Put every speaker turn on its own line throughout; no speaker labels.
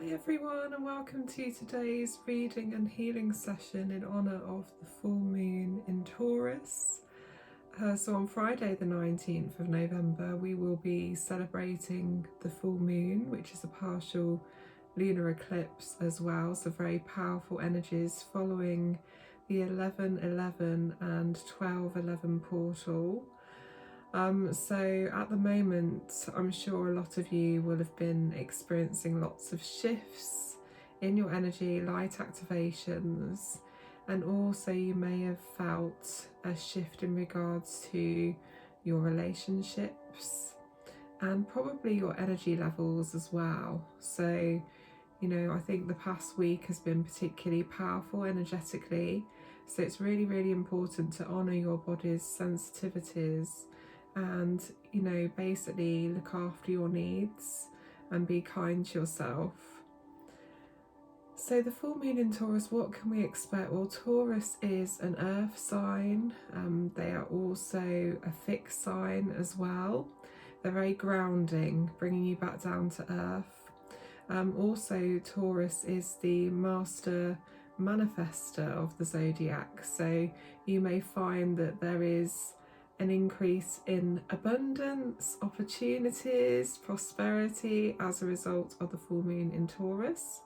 Hi everyone, and welcome to today's reading and healing session in honour of the full moon in Taurus. So on Friday the 19th of November we will be celebrating the full moon, which is a partial lunar eclipse as well, so very powerful energies following the 11:11 and 12:11 portal. So at the moment, I'm sure a lot of you will have been experiencing lots of shifts in your energy, light activations, and also you may have felt a shift in regards to your relationships and probably your energy levels as well. So, I think the past week has been particularly powerful energetically. So it's really, really important to honour your body's sensitivities and basically look after your needs and be kind to yourself. So the full moon in Taurus, what can we expect? Well, Taurus is an earth sign. They are also a fixed sign as well. They're very grounding, bringing you back down to earth. Also, Taurus is the master manifester of the zodiac, so you may find that there is an increase in abundance, opportunities, prosperity as a result of the full moon in Taurus.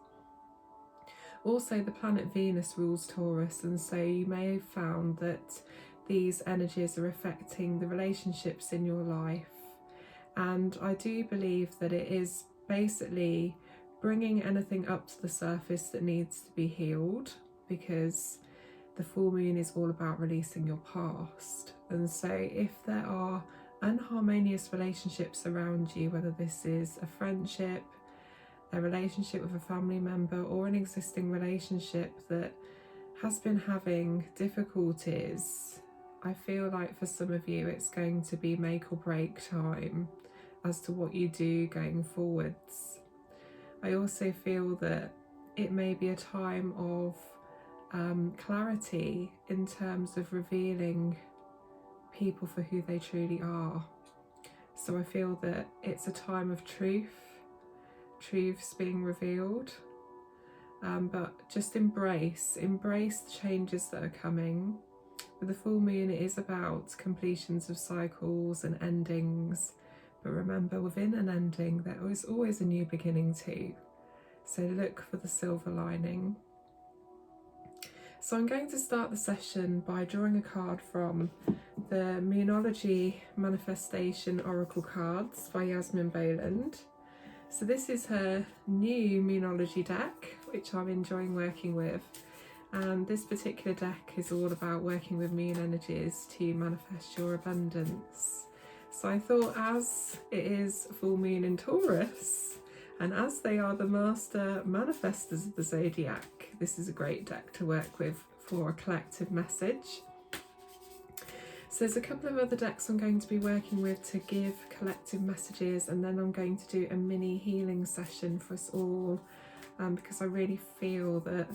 Also, the planet Venus rules Taurus, and so you may have found that these energies are affecting the relationships in your life. And I do believe that it is basically bringing anything up to the surface that needs to be healed, because the full moon is all about releasing your past. And so if there are unharmonious relationships around you, whether this is a friendship, a relationship with a family member, or an existing relationship that has been having difficulties, I feel like for some of you it's going to be make or break time as to what you do going forwards. I also feel that it may be a time of clarity in terms of revealing people for who they truly are. So I feel that it's a time of truths being revealed, but just embrace the changes that are coming. With the full moon, it is about completions of cycles and endings, but remember, within an ending there is always a new beginning too, so look for the silver lining. So I'm going to start the session by drawing a card from the Moonology Manifestation Oracle cards by Yasmin Boland. So this is her new Moonology deck, which I'm enjoying working with. And this particular deck is all about working with moon energies to manifest your abundance. So I thought, as it is full moon in Taurus, and as they are the master manifestors of the zodiac, this is a great deck to work with for a collective message. So there's a couple of other decks I'm going to be working with to give collective messages, and then I'm going to do a mini healing session for us all, because I really feel that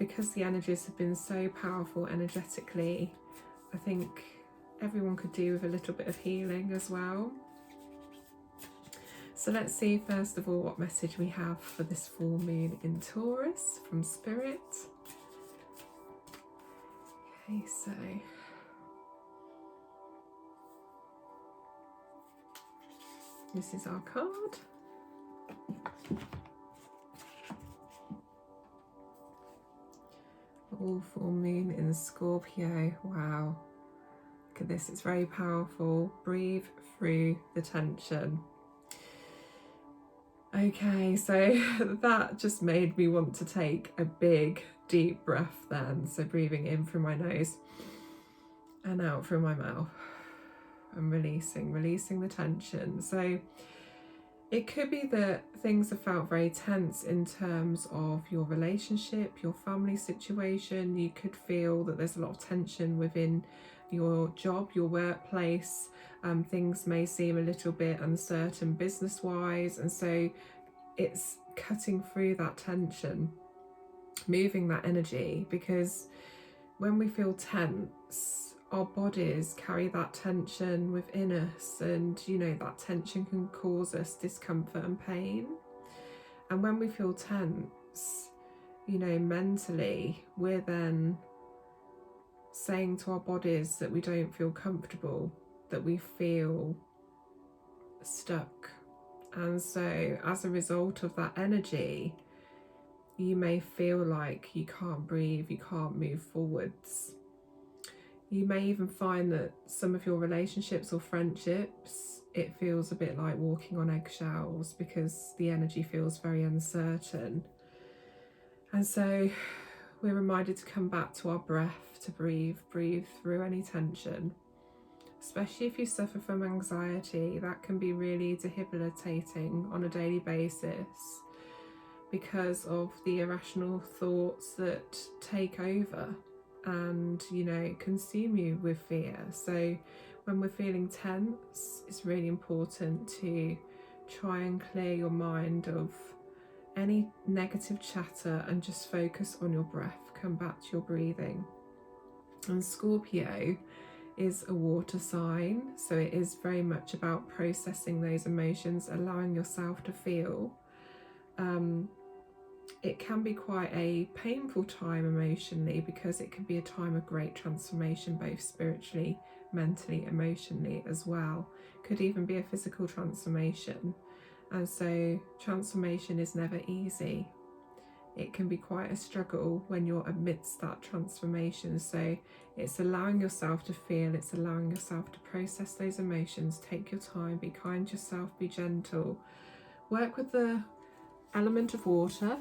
because the energies have been so powerful energetically, I think everyone could do with a little bit of healing as well. So let's see first of all what message we have for this full moon in Taurus from Spirit. Okay, so this is our card. All full moon in Scorpio. Wow. Look at this, it's very powerful. Breathe through the tension. Okay, so that just made me want to take a big deep breath then. So breathing in through my nose and out through my mouth and releasing the tension. So it could be that things have felt very tense in terms of your relationship, your family situation. You could feel that there's a lot of tension within your job, your workplace. Things may seem a little bit uncertain business-wise, and so it's cutting through that tension, moving that energy, because when we feel tense, our bodies carry that tension within us, and that tension can cause us discomfort and pain. And when we feel tense, you know, mentally, we're then saying to our bodies that we don't feel comfortable, that we feel stuck. And so as a result of that energy, you may feel like you can't breathe, you can't move forwards. You may even find that some of your relationships or friendships, it feels a bit like walking on eggshells because the energy feels very uncertain. And so we're reminded to come back to our breath, to breathe through any tension. Especially if you suffer from anxiety, that can be really debilitating on a daily basis because of the irrational thoughts that take over and, you know, consume you with fear. So when we're feeling tense, it's really important to try and clear your mind of any negative chatter and just focus on your breath. Come back to your breathing. And Scorpio is a water sign, so it is very much about processing those emotions, allowing yourself to feel. It can be quite a painful time emotionally because it can be a time of great transformation, both spiritually, mentally, emotionally as well. Could even be a physical transformation. And so transformation is never easy. It can be quite a struggle when you're amidst that transformation. So it's allowing yourself to feel, it's allowing yourself to process those emotions. Take your time, be kind to yourself, be gentle. Work with the element of water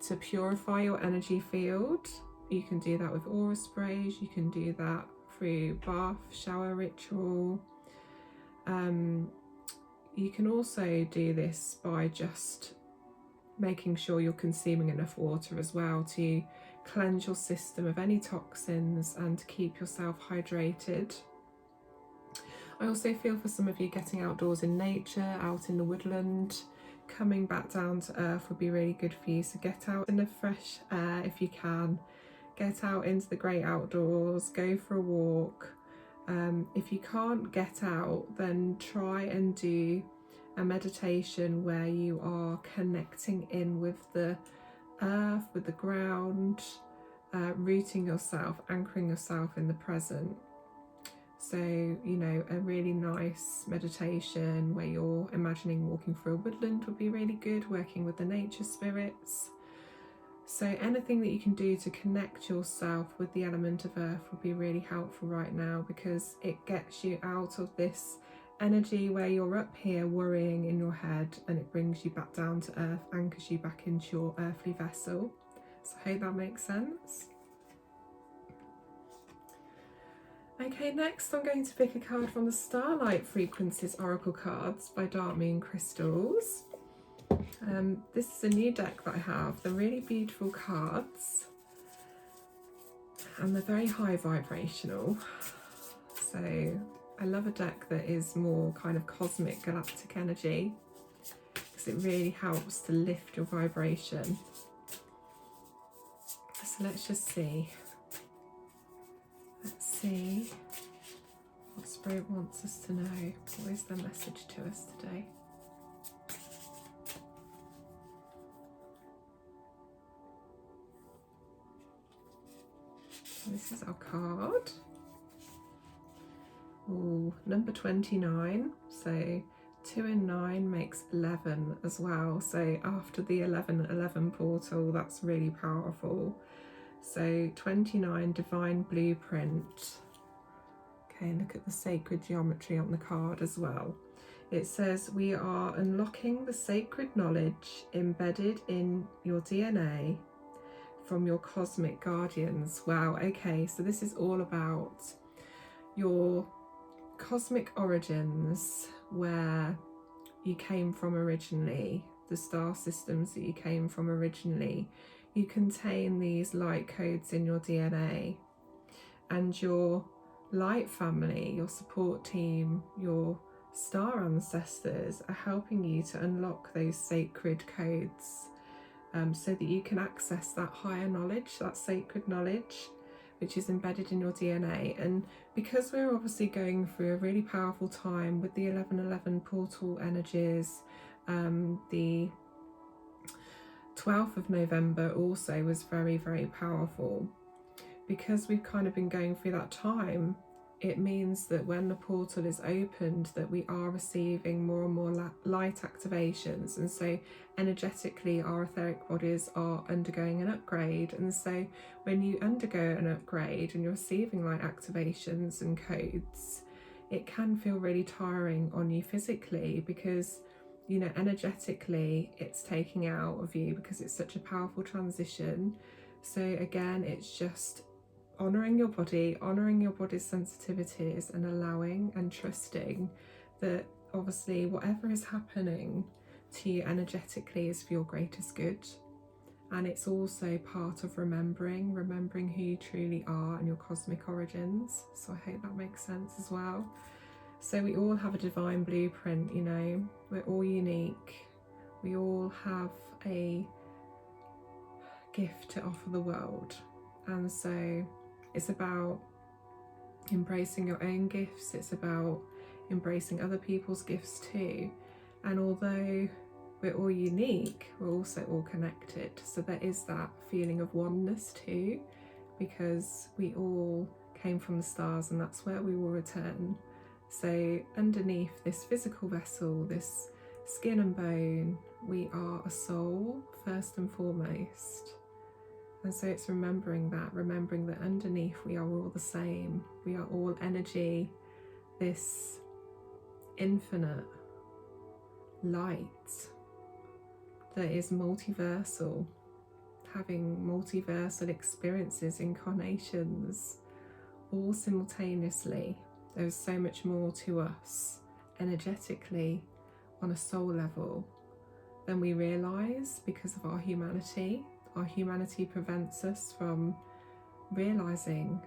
to purify your energy field. You can do that with aura sprays, you can do that through bath, shower ritual. You can also do this by just making sure you're consuming enough water as well to cleanse your system of any toxins and to keep yourself hydrated. I also feel for some of you getting outdoors in nature, out in the woodland, coming back down to earth would be really good for you. So get out in the fresh air if you can, get out into the great outdoors, go for a walk. If you can't get out, then try and do a meditation where you are connecting in with the earth, with the ground, rooting yourself, anchoring yourself in the present. So, you know, a really nice meditation where you're imagining walking through a woodland would be really good, working with the nature spirits. So anything that you can do to connect yourself with the element of earth would be really helpful right now, because it gets you out of this energy where you're up here worrying in your head, and it brings you back down to earth, anchors you back into your earthly vessel. So I hope that makes sense. Okay, next I'm going to pick a card from the Starlight Frequencies Oracle cards by Dark Moon Crystals. This is a new deck that I have. They're really beautiful cards and they're very high vibrational. So I love a deck that is more kind of cosmic galactic energy because it really helps to lift your vibration. So let's just see. Let's see what Spirit wants us to know. What is their message to us today? So this is our card. Ooh, number 29. So 2 and 9 makes 11 as well. So after the 11-11 portal, that's really powerful. So 29, Divine Blueprint. Okay, look at the sacred geometry on the card as well. It says, we are unlocking the sacred knowledge embedded in your DNA from your cosmic guardians. Wow, okay, so this is all about your cosmic origins, where you came from originally, the star systems that you came from originally. You contain these light codes in your DNA, and your light family, your support team, your star ancestors are helping you to unlock those sacred codes, so that you can access that higher knowledge, that sacred knowledge, which is embedded in your DNA. And because we're obviously going through a really powerful time with the 11-11 portal energies, the 12th of November also was very, very powerful. Because we've kind of been going through that time, it means that when the portal is opened, that we are receiving more and more light activations, and so energetically our etheric bodies are undergoing an upgrade. And so when you undergo an upgrade and you're receiving light activations and codes, it can feel really tiring on you physically, because, you know, energetically it's taking out of you because it's such a powerful transition. So again, it's just honouring your body's sensitivities, and allowing and trusting that obviously whatever is happening to you energetically is for your greatest good. And it's also part of remembering who you truly are and your cosmic origins. So I hope that makes sense as well. So we all have a divine blueprint, you know, we're all unique. We all have a gift to offer the world. And so it's about embracing your own gifts, it's about embracing other people's gifts too. And although we're all unique, we're also all connected. So there is that feeling of oneness too, because we all came from the stars and that's where we will return. So underneath this physical vessel, this skin and bone, we are a soul first and foremost. And so it's remembering that underneath we are all the same. We are all energy, this infinite light that is multiversal, having multiversal experiences, incarnations, all simultaneously. There's so much more to us energetically on a soul level than we realise because of our humanity. Our humanity prevents us from realising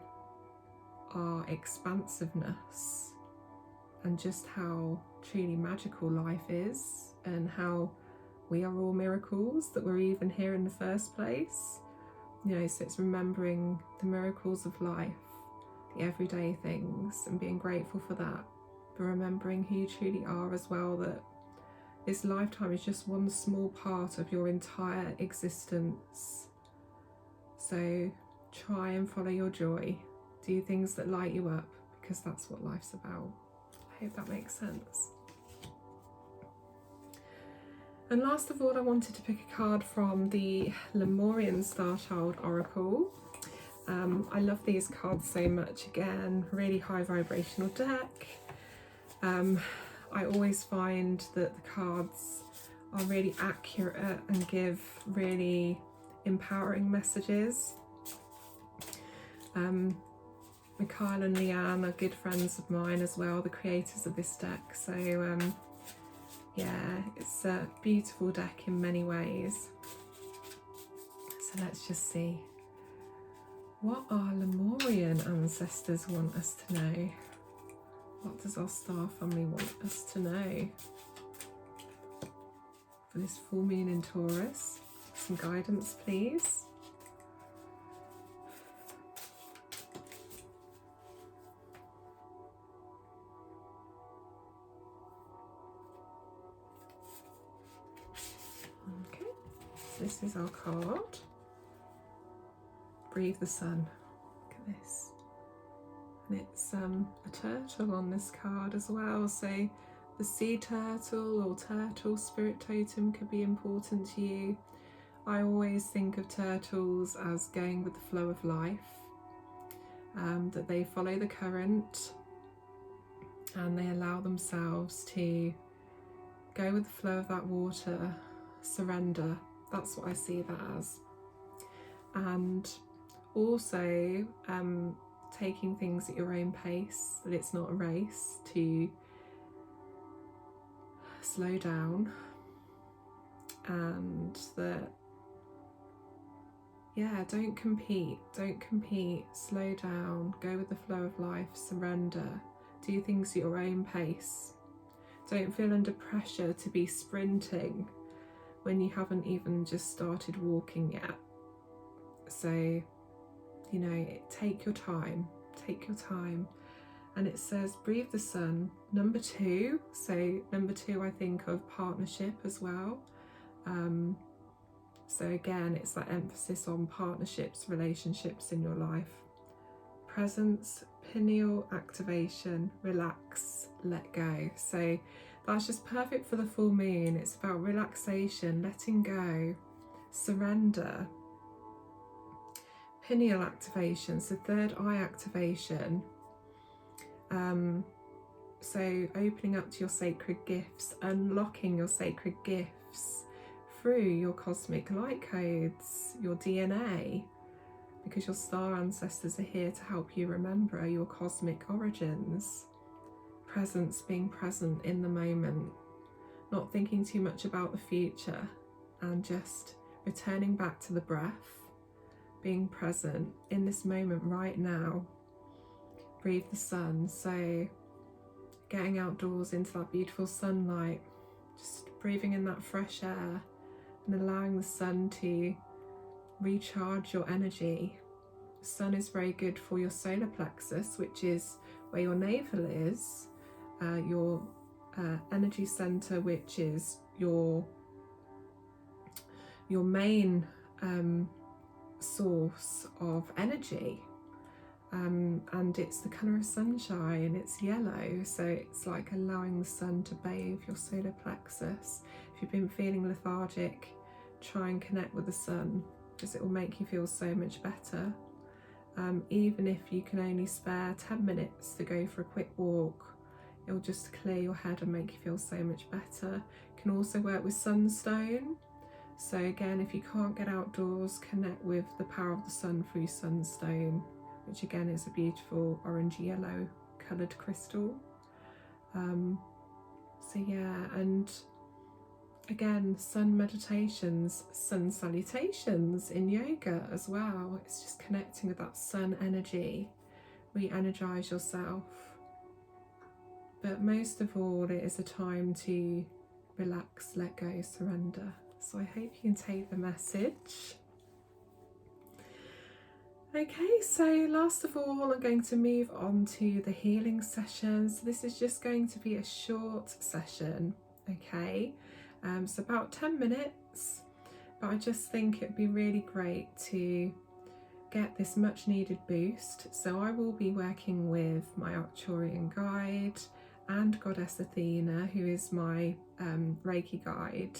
our expansiveness and just how truly magical life is, and how we are all miracles that we're even here in the first place. You know, so it's remembering the miracles of life, the everyday things, and being grateful for that, but remembering who you truly are as well, that this lifetime is just one small part of your entire existence. So try and follow your joy, do things that light you up, because that's what life's about. I hope that makes sense. And last of all, I wanted to pick a card from the Lemurian Starchild Oracle. I love these cards so much. Again, really high vibrational deck. I always find that the cards are really accurate and give really empowering messages. Mikhail and Leanne are good friends of mine as well, the creators of this deck. So yeah, it's a beautiful deck in many ways. So let's just see. What our Lemurian ancestors want us to know? What does our star family want us to know for this full moon in Taurus? Some guidance, please. Okay, so this is our card. Breathe the sun. Look at this. And it's a turtle on this card as well, so the sea turtle or turtle spirit totem could be important to you. I always think of turtles as going with the flow of life, that they follow the current and they allow themselves to go with the flow of that water, surrender. That's what I see that as. And also taking things at your own pace, that it's not a race, to slow down, and that, yeah, don't compete, slow down, go with the flow of life, surrender, do things at your own pace. Don't feel under pressure to be sprinting when you haven't even just started walking yet. So, you know, take your time. And it says breathe the sun, number 2. So number 2, I think of partnership as well. So again, it's that emphasis on partnerships, relationships in your life. Presence, pineal activation, relax, let go. So that's just perfect for the full moon. It's about relaxation, letting go, surrender. Pineal activation, so third eye activation. So opening up to your sacred gifts, unlocking your sacred gifts through your cosmic light codes, your DNA, because your star ancestors are here to help you remember your cosmic origins. Presence, being present in the moment, not thinking too much about the future, and just returning back to the breath, being present in this moment right now. Breathe the sun, so getting outdoors into that beautiful sunlight, just breathing in that fresh air and allowing the sun to recharge your energy. The sun is very good for your solar plexus, which is where your navel is, your energy center, which is your main source of energy. And it's the colour of sunshine, it's yellow, so it's like allowing the sun to bathe your solar plexus. If you've been feeling lethargic, try and connect with the sun, because it will make you feel so much better. Even if you can only spare 10 minutes to go for a quick walk, it'll just clear your head and make you feel so much better. You can also work with sunstone. So again, if you can't get outdoors, connect with the power of the sun through sunstone, which again is a beautiful orangey yellow coloured crystal. So yeah, and again, sun meditations, sun salutations in yoga as well. It's just connecting with that sun energy, re-energize yourself. But most of all, it is a time to relax, let go, surrender. So I hope you can take the message. Okay, so last of all, I'm going to move on to the healing session. So this is just going to be a short session, okay? So about 10 minutes, but I just think it'd be really great to get this much needed boost. So I will be working with my Arcturian guide and Goddess Athena, who is my Reiki guide,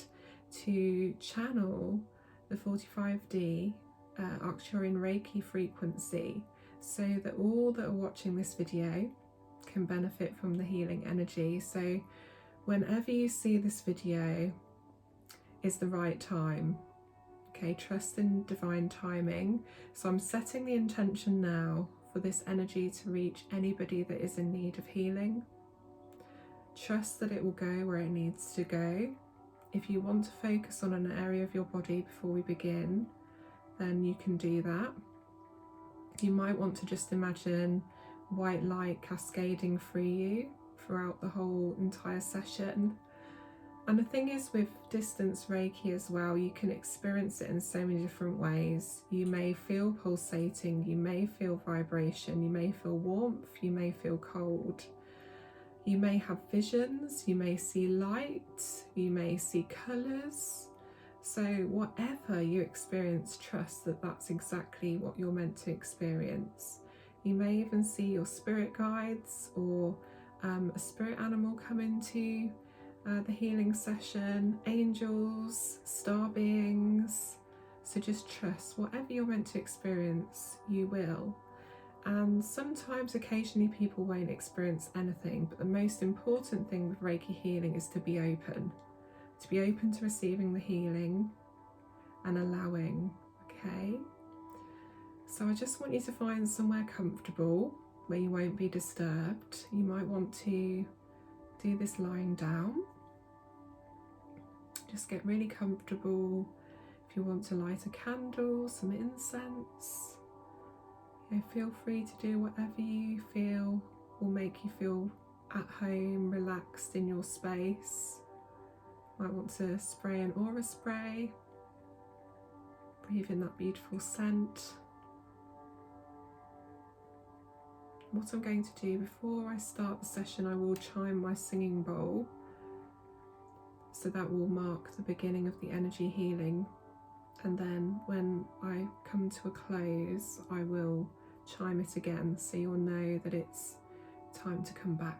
to channel the 45D Arcturian Reiki frequency, so that all that are watching this video can benefit from the healing energy. So whenever you see this video is the right time, okay? Trust in divine timing. So I'm setting the intention now for this energy to reach anybody that is in need of healing. Trust that it will go where it needs to go. If you want to focus on an area of your body before we begin, then you can do that. You might want to just imagine white light cascading through you throughout the whole entire session. And the thing is, with distance Reiki as well, you can experience it in so many different ways. You may feel pulsating, you may feel vibration, you may feel warmth, you may feel cold. You may have visions, you may see light, you may see colours. So whatever you experience, trust that that's exactly what you're meant to experience. You may even see your spirit guides or a spirit animal come into the healing session, angels, star beings. So just trust, whatever you're meant to experience, you will. And sometimes, occasionally, people won't experience anything, but the most important thing with Reiki healing is to be open. To be open to receiving the healing and allowing, okay? So I just want you to find somewhere comfortable where you won't be disturbed. You might want to do this lying down. Just get really comfortable. If you want to light a candle, some incense, feel free to do whatever you feel will make you feel at home, relaxed in your space. Might want to spray an aura spray. Breathe in that beautiful scent. What I'm going to do before I start the session, I will chime my singing bowl. So that will mark the beginning of the energy healing. and then when I come to a close I will chime it again, so you'll know that it's time to come back.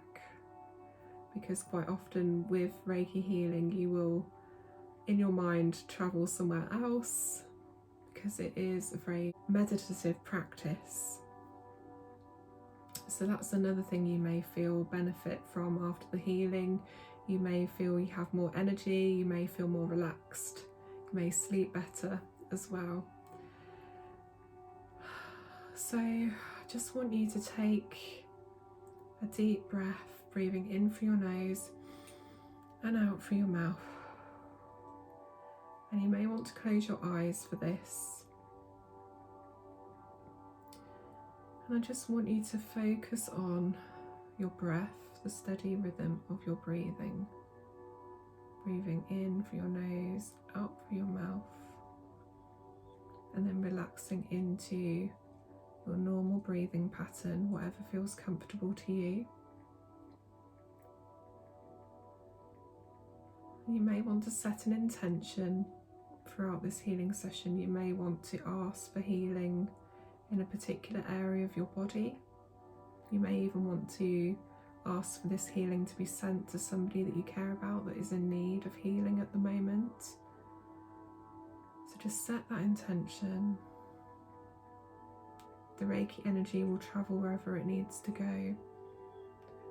Because quite often with Reiki healing you will in your mind travel somewhere else, because it is a very meditative practice. So that's another thing you may feel benefit from after the healing. You may feel you have more energy, you may feel more relaxed, you may sleep better as well. So I just want you to take a deep breath, breathing in through your nose and out through your mouth. And you may want to close your eyes for this. And I just want you to focus on your breath, the steady rhythm of your breathing. Breathing in through your nose, out through your mouth, and then relaxing into your normal breathing pattern, whatever feels comfortable to you. You may want to set an intention throughout this healing session. You may want to ask for healing in a particular area of your body. You may even want to ask for this healing to be sent to somebody that you care about that is in need of healing at the moment. So just set that intention. The Reiki energy will travel wherever it needs to go.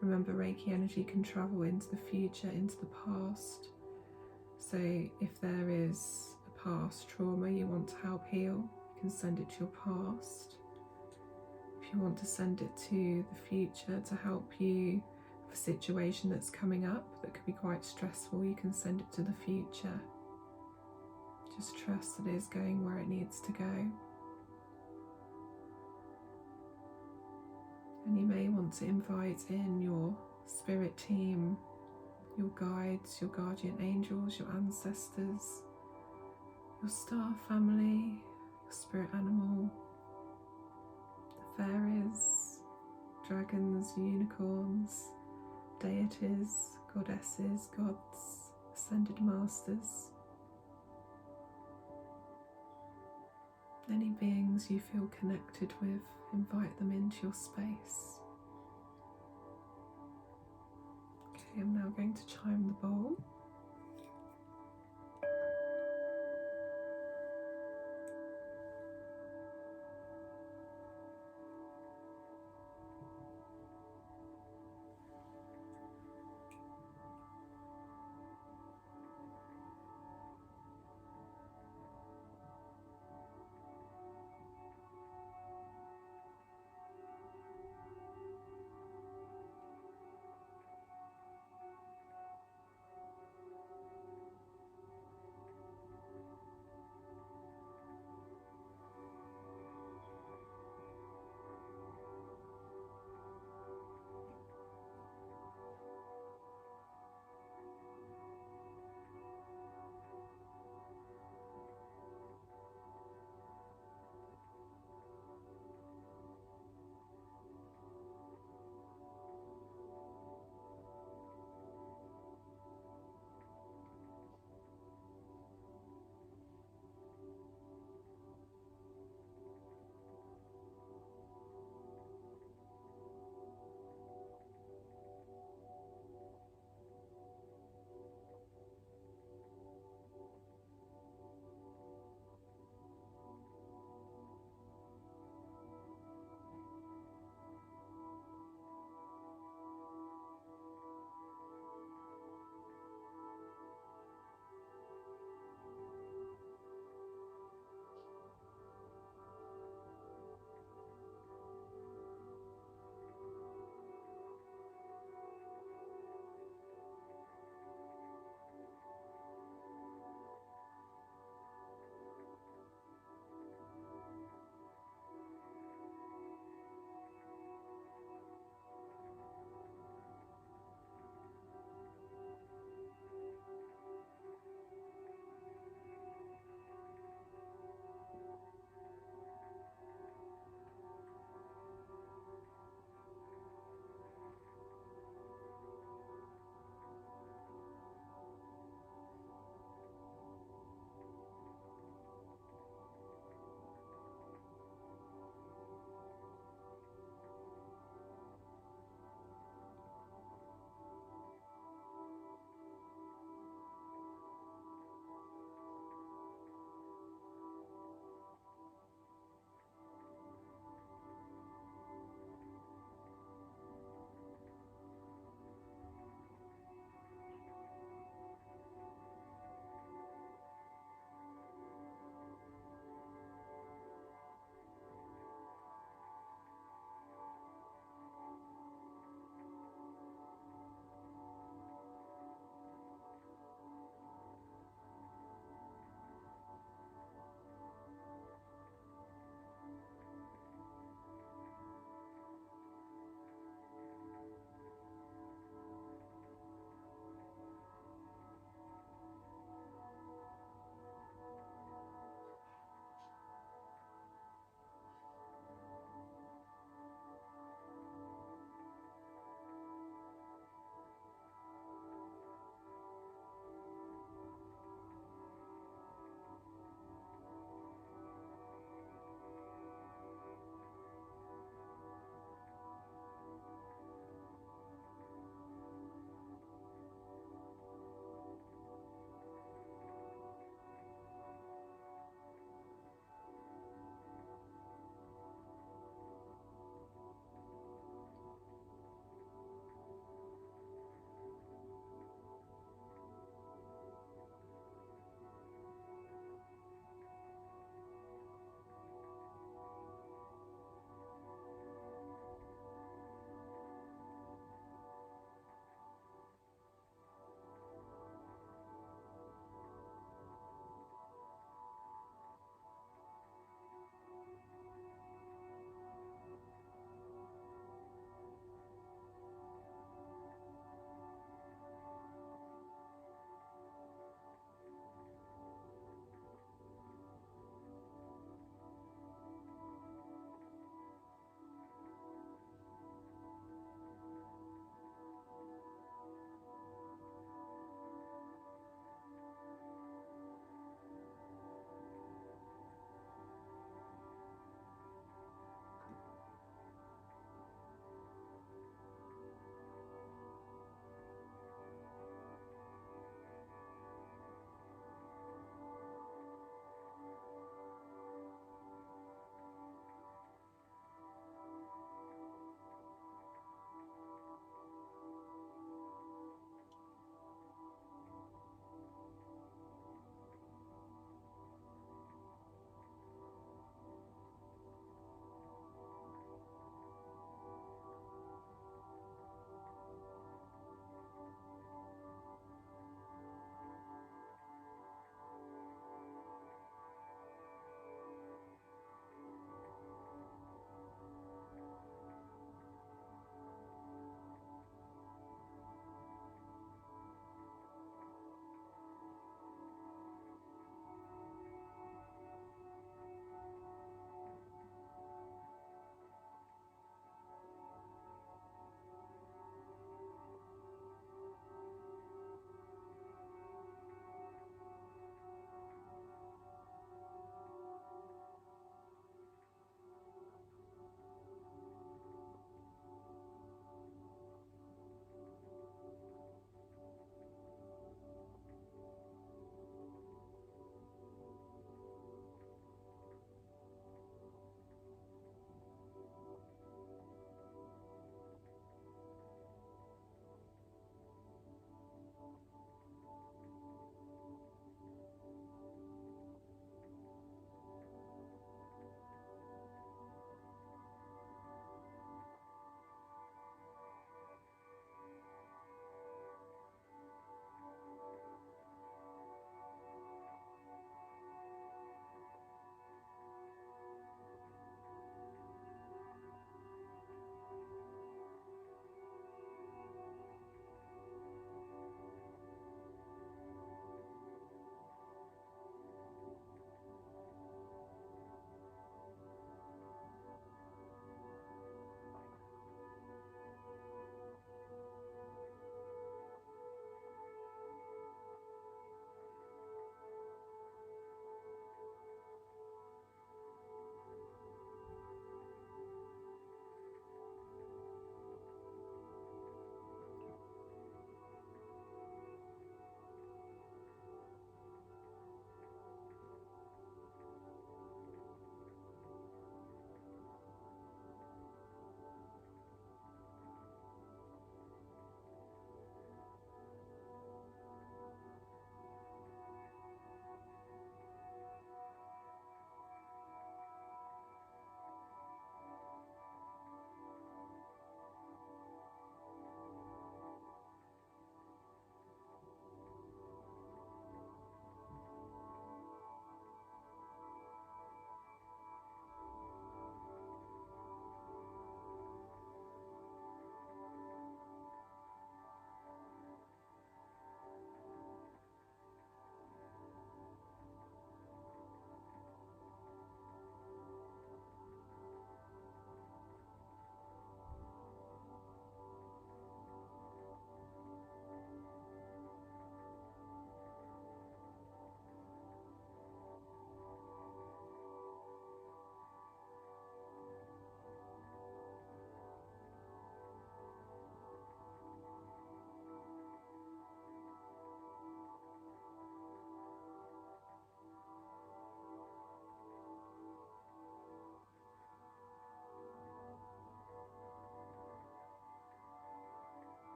Remember, Reiki energy can travel into the future, into the past. So if there is a past trauma you want to help heal, you can send it to your past. If you want to send it to the future to help you with a situation that's coming up that could be quite stressful, you can send it to the future. Just trust that it is going where it needs to go. And you may want to invite in your spirit team, your guides, your guardian angels, your ancestors, your star family, your spirit animal, the fairies, dragons, unicorns, deities, goddesses, gods, ascended masters. Any beings you feel connected with, invite them into your space. Okay, I'm now going to chime the bowl.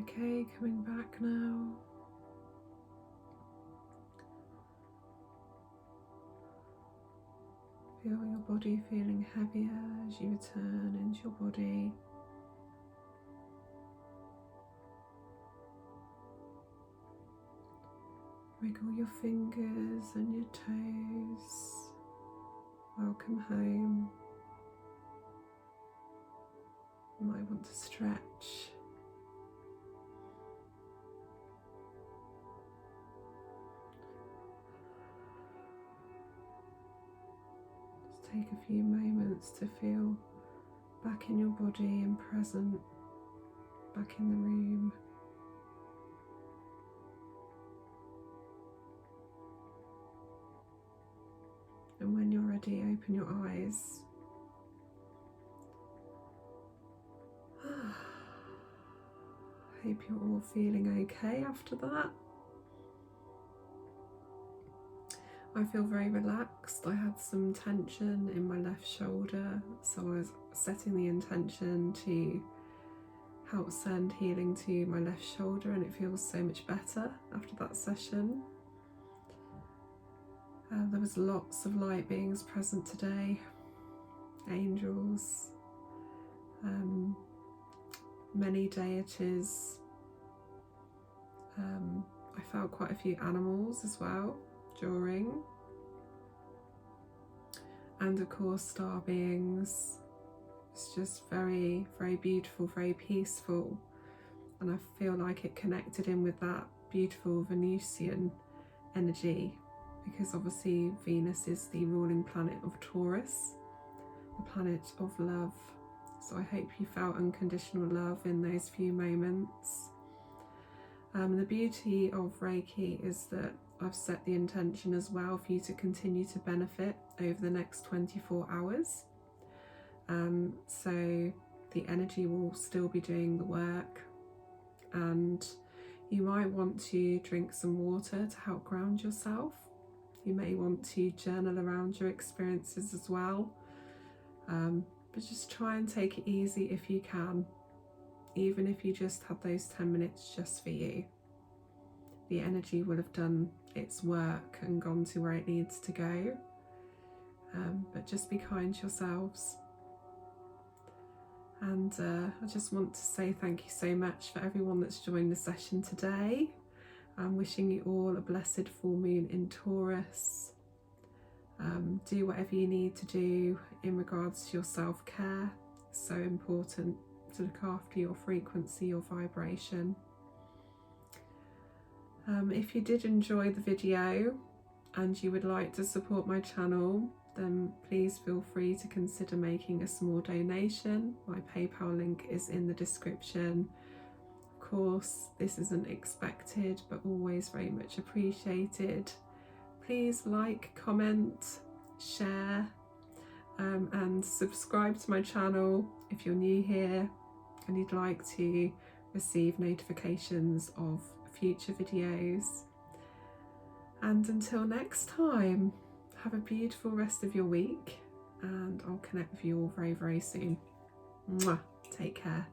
Okay, coming back now. Feel your body feeling heavier as you return into your body. Wiggle your fingers and your toes. Welcome home. You might want to stretch. Just take a few moments to feel back in your body and present, back in the room. And when you're ready, open your eyes. Hope you're all feeling okay after that. I feel very relaxed. I had some tension in my left shoulder, so I was setting the intention to help send healing to my left shoulder, and it feels so much better after that session. There was lots of light beings present today, angels, many deities. I felt quite a few animals as well during, and of course star beings. It's just very, very beautiful, very peaceful, and I feel like it connected in with that beautiful Venusian energy, because obviously Venus is the ruling planet of Taurus, the planet of love. So I hope you felt unconditional love in those few moments. The beauty of Reiki is that I've set the intention as well for you to continue to benefit over the next 24 hours. So the energy will still be doing the work, and you might want to drink some water to help ground yourself. You may want to journal around your experiences as well, but just try and take it easy if you can, even if you just had those 10 minutes just for you. The energy will have done its work and gone to where it needs to go, but just be kind to yourselves. And I just want to say thank you so much for everyone that's joined the session today. I'm wishing you all a blessed full moon in Taurus. Do whatever you need to do in regards to your self-care. It's so important to look after your frequency, your vibration. If you did enjoy the video and you would like to support my channel, then please feel free to consider making a small donation. My PayPal link is in the description. Of course, this isn't expected, but always very much appreciated. Please like, comment, share, and subscribe to my channel if you're new here and you'd like to receive notifications of future videos. And until next time, have a beautiful rest of your week, and I'll connect with you all very, very soon. Mwah. Take care.